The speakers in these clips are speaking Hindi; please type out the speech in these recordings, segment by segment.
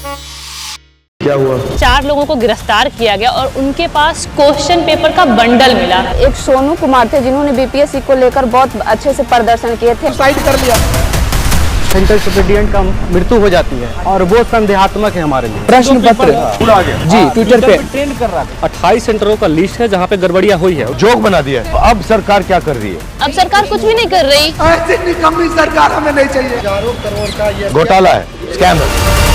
क्या हुआ? 4 लोगों को गिरफ्तार किया गया और उनके पास क्वेश्चन पेपर का बंडल मिला। एक सोनू कुमार थे जिन्होंने बीपीएससी को लेकर बहुत अच्छे से प्रदर्शन किए थे। सुसाइड कर लिया। सेंट्रल सुपरिटेंडेंट का मृत्यु हो जाती है और वो संदेहात्मक है हमारे लिए। प्रश्न पत्र पूरा आ गया जी ट्विटर पे ट्रेंड कर रहा था। 28 सेंटरों का लिस्ट है जहाँ पे गड़बड़ियाँ हुई है। जोक बना दिया है। अब सरकार क्या कर रही है? अब सरकार कुछ भी नहीं कर रही। ऐसी निकम्मी सरकार हमें नहीं चाहिए। हजारों करोड़ का ये घोटाला है, स्कैम है।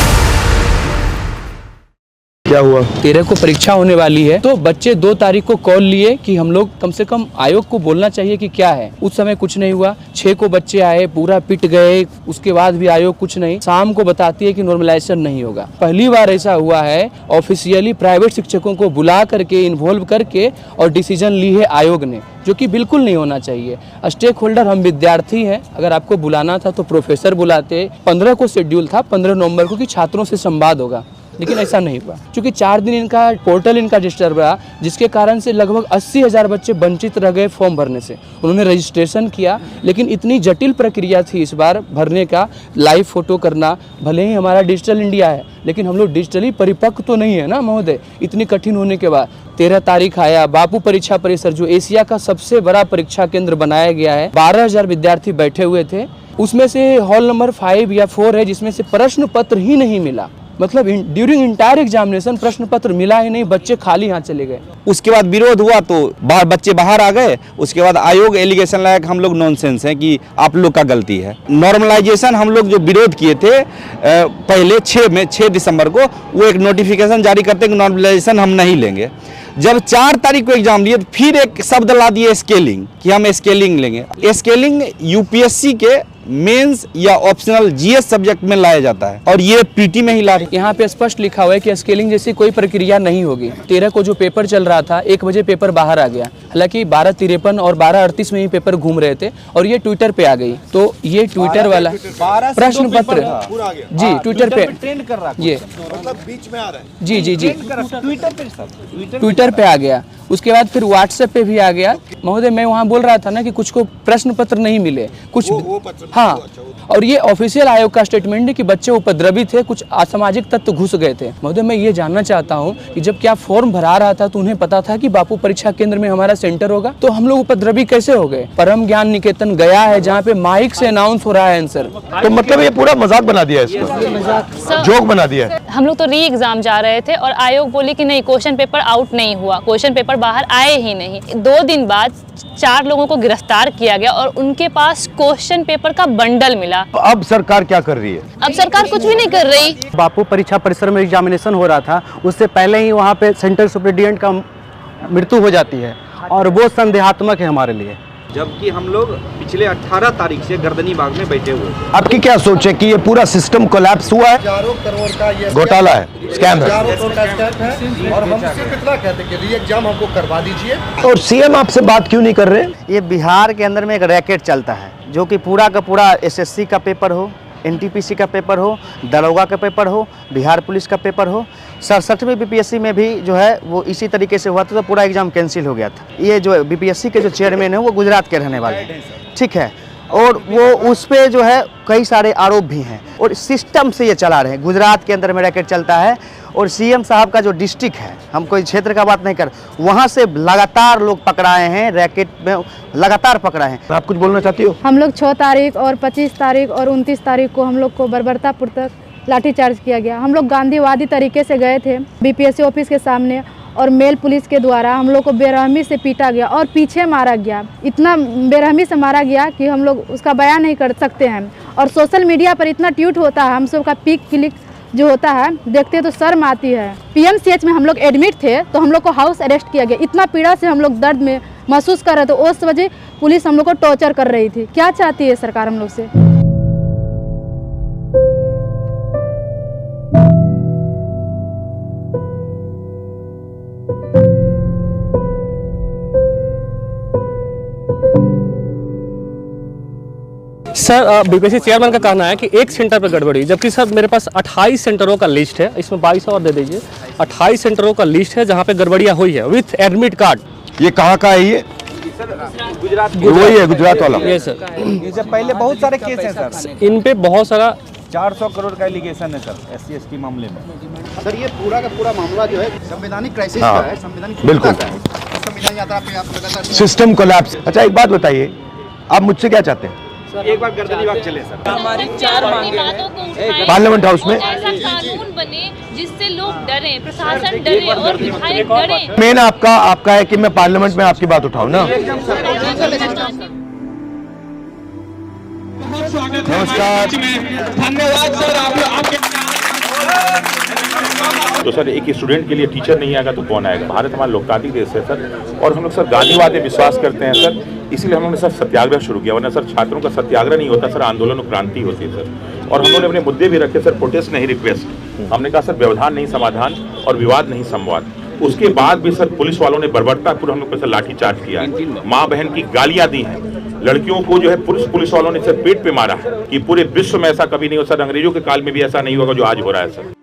क्या हुआ? 13 को परीक्षा होने वाली है तो बच्चे 2 तारीख को कॉल लिए कि हम लोग कम से कम आयोग को बोलना चाहिए कि क्या है। उस समय कुछ नहीं हुआ। 6 को बच्चे आए, पूरा पिट गए, उसके बाद भी आयोग कुछ नहीं। शाम को बताती है कि नॉर्मलाइजेशन नहीं होगा। पहली बार ऐसा हुआ है ऑफिशियली प्राइवेट शिक्षकों को बुला करके इन्वॉल्व करके और डिसीजन ली है आयोग ने, जो कि बिल्कुल नहीं होना चाहिए। स्टेक होल्डर हम विद्यार्थी हैं, अगर आपको बुलाना था तो प्रोफेसर बुलाते। 15 को शेड्यूल था 15 नवंबर को कि छात्रों से संवाद होगा, लेकिन ऐसा नहीं हुआ क्योंकि 4 दिन इनका पोर्टल इनका डिस्टर्ब रहा, जिसके कारण से लगभग 80,000 बच्चे वंचित रह गए फॉर्म भरने से। उन्होंने रजिस्ट्रेशन किया, लेकिन इतनी जटिल प्रक्रिया थी इस बार भरने का। लाइव फोटो करना, भले ही हमारा डिजिटल इंडिया है लेकिन हम लोग डिजिटली परिपक्व तो नहीं है ना महोदय। इतनी कठिन होने के बाद 13 तारीख आया। बापू परीक्षा परिसर जो एशिया का सबसे बड़ा परीक्षा केंद्र बनाया गया है, 12,000 विद्यार्थी बैठे हुए थे। उसमें से हॉल नंबर 5 या 4 है जिसमें से प्रश्न पत्र ही नहीं मिला। मतलब ड्यूरिंग इंटायर एग्जामिनेशन प्रश्न पत्र मिला ही नहीं, बच्चे खाली हाथ चले गए। उसके बाद विरोध हुआ तो बच्चे बाहर आ गए। उसके बाद आयोग एलिगेशन लाया कि हम लोग नॉनसेंस हैं, कि आप लोग का गलती है। नॉर्मलाइजेशन हम लोग जो विरोध किए थे पहले 6 दिसंबर को, वो एक नोटिफिकेशन जारी करते हैं कि नॉर्मलाइजेशन हम नहीं लेंगे। जब 4 तारीख को एग्जाम लिए तो फिर एक शब्द ला दिए स्केलिंग, कि हम स्केलिंग लेंगे। स्केलिंग यूपीएससी के मेंस या ऑप्शनल जीएस सब्जेक्ट में लाया जाता है और ये पीटी में ही ला रहे। यहाँ पे स्पष्ट लिखा हुआ है कि स्केलिंग जैसी कोई प्रक्रिया नहीं होगी। 13 को जो पेपर चल रहा था 1 बजे पेपर बाहर आ गया, हालांकि 12:53 और 12:38 में ही पेपर घूम रहे थे और ये ट्विटर पे आ गई। तो ये ट्विटर वाला प्रश्न पत्र जी ट्विटर पे ट्रेंड कर रहा था। ये मतलब बीच में आ रहा है। जी ट्विटर पे आ गया। उसके बाद फिर व्हाट्सएप पे भी आ गया। महोदय मैं वहाँ बोल रहा था ना कि कुछ को प्रश्न पत्र नहीं मिले, कुछ हाँ। और ये ऑफिशियल आयोग का स्टेटमेंट है कि बच्चे उपद्रवी थे, कुछ असामाजिक तत्व घुस गए थे। महोदय मैं ये जानना चाहता हूँ कि जब क्या फॉर्म भरा रहा था तो उन्हें पता था कि बापू परीक्षा केंद्र में हमारा सेंटर होगा, तो हम लोग उपद्रवी कैसे हो गए? परम ज्ञान निकेतन गया है जहाँ पे माइक से अनाउंस हो रहा है आंसर। तो मतलब ये पूरा मजाक बना दिया है इसको, जोक बना दिया है। हम लोग तो री एग्जाम जा रहे थे और आयोग बोले कि नहीं, क्वेश्चन पेपर आउट नहीं हुआ, क्वेश्चन पेपर बाहर आए ही नहीं। 2 दिन बाद 4 लोगों को गिरफ्तार किया गया और उनके पास क्वेश्चन पेपर का बंडल मिला। अब सरकार क्या कर रही है? अब सरकार कुछ भी नहीं कर रही। बापू परीक्षा परिसर में एग्जामिनेशन हो रहा था, उससे पहले ही वहाँ पे सेंट्रल सुपरिटेंडेंट का मृत्यु हो जाती है और वो संदेहात्मक है हमारे लिए। जबकि हम लोग पिछले 18 तारीख से गर्दनी बाग में बैठे हुए थे। आपकी क्या सोच है कि ये पूरा सिस्टम कोलैप्स हुआ है? हजारों करोड़ का ये घोटाला है, स्कैम है। हजारों करोड़ का स्कैम है और हम सिर्फ इतना कहते हैं कि री एग्जाम हमको करवा दीजिए। और सीएम आपसे बात क्यों नहीं कर रहे? ये बिहार के अंदर में एक रैकेट चलता है, जो कि पूरा का पूरा एसएससी का पेपर हो, एनटीपीसी का पेपर हो, दरोगा का पेपर हो, बिहार पुलिस का पेपर हो। 67वें बीपीएससी में भी जो है वो इसी तरीके से हुआ था, तो पूरा एग्जाम कैंसिल हो गया था। ये जो बीपीएससी के जो चेयरमैन है वो गुजरात के रहने वाले हैं, ठीक है, और वो उस पे जो है कई सारे आरोप भी हैं और सिस्टम से ये चला रहे हैं। गुजरात के अंदर में रैकेट चलता है और सीएम साहब का जो डिस्ट्रिक्ट है, हम कोई क्षेत्र का बात नहीं कर, वहाँ से लगातार लोग पकड़ाए हैं, रैकेट में लगातार पकड़ाए हैं। आप कुछ बोलना चाहती हो? हम लोग 6 तारीख और 25 तारीख और 29 तारीख को हम लोग को बर्बरतापूर्वक लाठीचार्ज किया गया। हम लोग गांधीवादी तरीके से गए थे बीपीएससी ऑफिस के सामने और मेल पुलिस के द्वारा हम लोग को बेरहमी से पीटा गया और पीछे मारा गया। इतना बेरहमी से मारा गया कि हम लोग उसका बयान नहीं कर सकते हैं। और सोशल मीडिया पर इतना ट्वीट होता है, हम सब का पिक क्लिक जो होता है देखते तो शर्म आती है। पीएमसीएच में हम लोग एडमिट थे तो हम लोग को हाउस अरेस्ट किया गया। इतना पीड़ा से हम लोग दर्द में महसूस कर रहे थे, उस वजह पुलिस हम लोग को टॉर्चर कर रही थी। क्या चाहती है सरकार हम लोग से? सर बीपीएससी चेयरमैन का कहना है कि एक सेंटर पर गड़बड़ी, जबकि सर मेरे पास 28 सेंटरों का लिस्ट है, इसमें 22 और दे दीजिए। 28 सेंटरों का लिस्ट है जहाँ पे गड़बड़ियाँ हुई है विथ एडमिट कार्ड। ये कहाँ का है? ये गुजरात वही है, गुजरात वाला। ये सर ये पहले बहुत सारे केस हैं सर, इन पे बहुत सारा 400 करोड़ का एलिगेशन है सर SC/ST मामले में। सर ये पूरा का पूरा मामला जो है संवैधानिक क्राइसिस हाँ, का है, संवैधानिक बिल्कुल। का है। संविधान यात्रा पे आप लगातार सिस्टम कोलैप्स। अच्छा एक बात बताइए, आप मुझसे क्या चाहते हैं? एक बार गर्दनी बाग चले सर। पार्लियामेंट हाउस में ऐसा कानून बने जिससे लोग डरें, प्रशासन डरे और विधायक डरें। मेन आपका है कि मैं पार्लियामेंट में आपकी बात उठाऊं ना। नमस्कार। धन्यवाद सर आपके। तो सर एक स्टूडेंट के लिए टीचर नहीं आएगा तो कौन आएगा? भारत हमारा लोकतांत्रिक देश है सर, और हम लोग सर गांधीवाद में विश्वास करते हैं सर, इसीलिए हम लोगों ने सर सत्याग्रह शुरू किया। वरना सर छात्रों का सत्याग्रह नहीं होता सर, आंदोलन और क्रांति होती है सर। और हम लोगों ने अपने मुद्दे भी रखे सर, प्रोटेस्ट नहीं रिक्वेस्ट। हमने कहा सर व्यवधान नहीं समाधान और विवाद नहीं संवाद। उसके बाद भी सर पुलिस वालों ने बर्बरतापूर्वक हम लोग पर सर लाठीचार्ज किया है, माँ बहन की गालियां दी हैं, लड़कियों को जो है पुलिस वालों ने सर पेट पे मारा है कि पूरे विश्व में ऐसा कभी नहीं हो सर, अंग्रेजों के काल में भी ऐसा नहीं होगा जो आज हो रहा है सर।